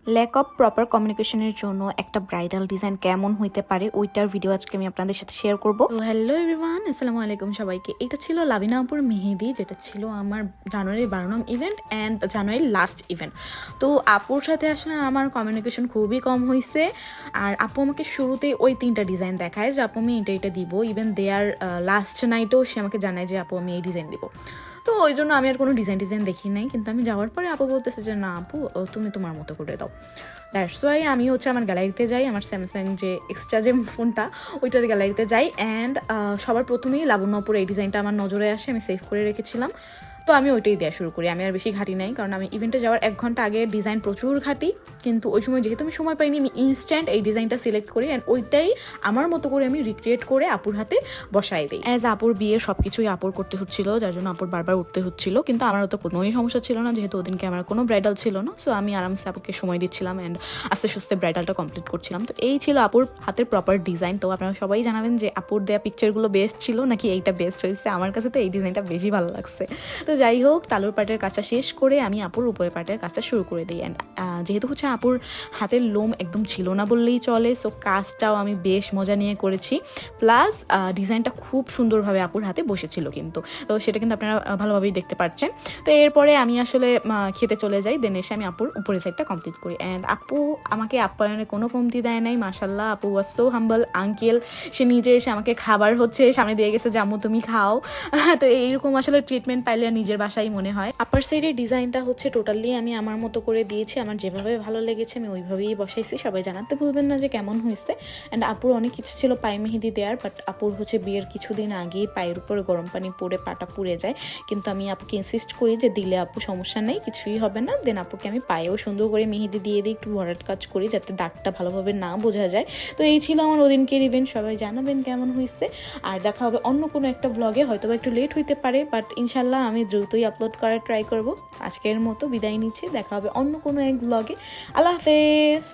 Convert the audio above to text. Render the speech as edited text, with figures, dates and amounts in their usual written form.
Lack of proper কমিউনিকেশনের জন্য একটা ব্রাইডাল ডিজাইন কেমন হইতে পারে ওইটার ভিডিও আজকে আমি আপনাদের সাথে শেয়ার করব। তো হ্যালো এভরিওয়ান, আসসালামু আলাইকুম সবাইকে। এটা ছিল লাবিনা আপুর মেহেদি, যেটা ছিল আমার জানুয়ারি 12 নং ইভেন্ট অ্যান্ড জানুয়ারির লাস্ট ইভেন্ট। তো আপুর সাথে আসলে আমার কমিউনিকেশন খুবই কম হয়েছে। আর আপু আমাকে শুরুতেই ওই 3টা ডিজাইন দেখায় যে আপু আমি এটা দিব। ইভেন দেয়ার লাস্ট নাইটেও সে আমাকে জানায় যে আপু আমি এই ডিজাইন দিব। তো ওই জন্য আমি আর কোনো ডিজাইন দেখি নাই, কিন্তু আমি যাওয়ার পরে আপু বলতেছে যে না আপু তুমি তোমার মতো করে দাও। দ্যাটস ওয়াই আমি আমার গ্যালারিতে যাই, আমার স্যামসাং যে এক্সট্রা যে ফোনটা ওইটার গ্যালারিতে যাই অ্যান্ড সবার প্রথমেই লাবণ্যপুর এই ডিজাইনটা আমার নজরে আসে, আমি সেভ করে রেখেছিলাম। তো আমি ওইটাই দেওয়া শুরু করি। আমি আর বেশি ঘাটি নাই, কারণ আমি ইভেন্টে যাওয়ার 1 ঘন্টা আগে ডিজাইন প্রচুর ঘাটি, কিন্তু ওই সময় যেহেতু আমি সময় পাইনি আমি ইনস্ট্যান্ট এই ডিজাইনটা সিলেক্ট করি অ্যান্ড ওইটাই আমার মতো করে আমি রিক্রিয়েট করে আপুর হাতে বসাই দিই। অ্যাজ আপুর বিয়ের সব কিছুই আপুর করতে হচ্ছিল, যার জন্য আপুর বারবার উঠতে হচ্ছিল, কিন্তু আমারও তো কোনোই সমস্যা ছিল না, যেহেতু ওদিনকে আমার কোনো ব্রাইডাল ছিল না। সো আমি আরামসে আপুকে সময় দিচ্ছিলাম অ্যান্ড আস্তে আস্তে ব্রাইডালটা কমপ্লিট করছিলাম। তো এই ছিল আপুর হাতের প্রপার ডিজাইন। তো আপনারা সবাই জানাবেন যে আপুর দেওয়া পিকচারগুলো বেস্ট ছিল নাকি এইটা বেস্ট হয়েছে। আমার কাছে তো এই ডিজাইনটা বেশি ভালো লাগছে। তো যাই হোক, তালুর পাটের কাজটা শেষ করে আমি আপুর উপরের পাটের কাজটা শুরু করে দিই। অ্যান্ড যেহেতু আপুর হাতের লোম একদম ছিল না বললেই চলে, সো কাজটাও আমি বেশ মজা নিয়ে করেছি। প্লাস ডিজাইনটা খুব সুন্দরভাবে আপুর হাতে বসেছিল, কিন্তু তো সেটা কিন্তু আপনারা ভালোভাবেই দেখতে পাচ্ছেন। তো এরপরে আমি আসলে খেতে চলে যাই, দেন এসে আমি আপুর উপরের সাইডটা কমপ্লিট করি। অ্যান্ড আপু আমাকে আপ্যায়নে কোনো কমতি দেয় নাই, মাশাল্লাহ। আপু ওয়াজ সো হাম্বল আঙ্কেল, সে নিজে এসে আমাকে খাবার সামনে দিয়ে গেছে যে আম্মু তুমি খাও। তো এইরকম আসলে ট্রিটমেন্ট পাইলে নিজের বাসায় মনে হয়। আপার সাইডের ডিজাইনটা টোটালি আমি আমার মতো করে দিয়েছি, আমার যেভাবে ভালো লেগেছে আমি ওইভাবেই বসাইছি। সবাই জানাতে ভুলবেন না যে কেমন হয়েছে। অ্যান্ড আপুর অনেক কিছু ছিল পায়ে মেহেদি দেওয়ার, বাট আপুর বিয়ের কিছুদিন আগেই পায়ের উপরে গরম পানি পড়ে পাটা পুড়ে যায়, কিন্তু আমি আপুকে ইনসিস্ট করি যে দিলে আপু সমস্যা নেই, কিছুই হবে না। দেন আপুকে আমি পায়েও সুন্দর করে মেহেদি দিয়ে দিই, একটু ভরাট কাজ করি যাতে দাগটা ভালোভাবে না বোঝা যায়। তো এই ছিল আমার ওদিনকের ইভেন্ট। সবাই জানাবেন কেমন হয়েছে, আর দেখা হবে অন্য কোনো একটা ব্লগে। হয়তো একটু লেট হইতে পারে, বাট ইনশাল্লাহ আমি দ্রুতই আপলোড করার ট্রাই করব। আজকের মতো বিদায় নিচ্ছি, দেখা হবে অন্য কোনো এক ব্লগে। আল্লাহ হাফেজ।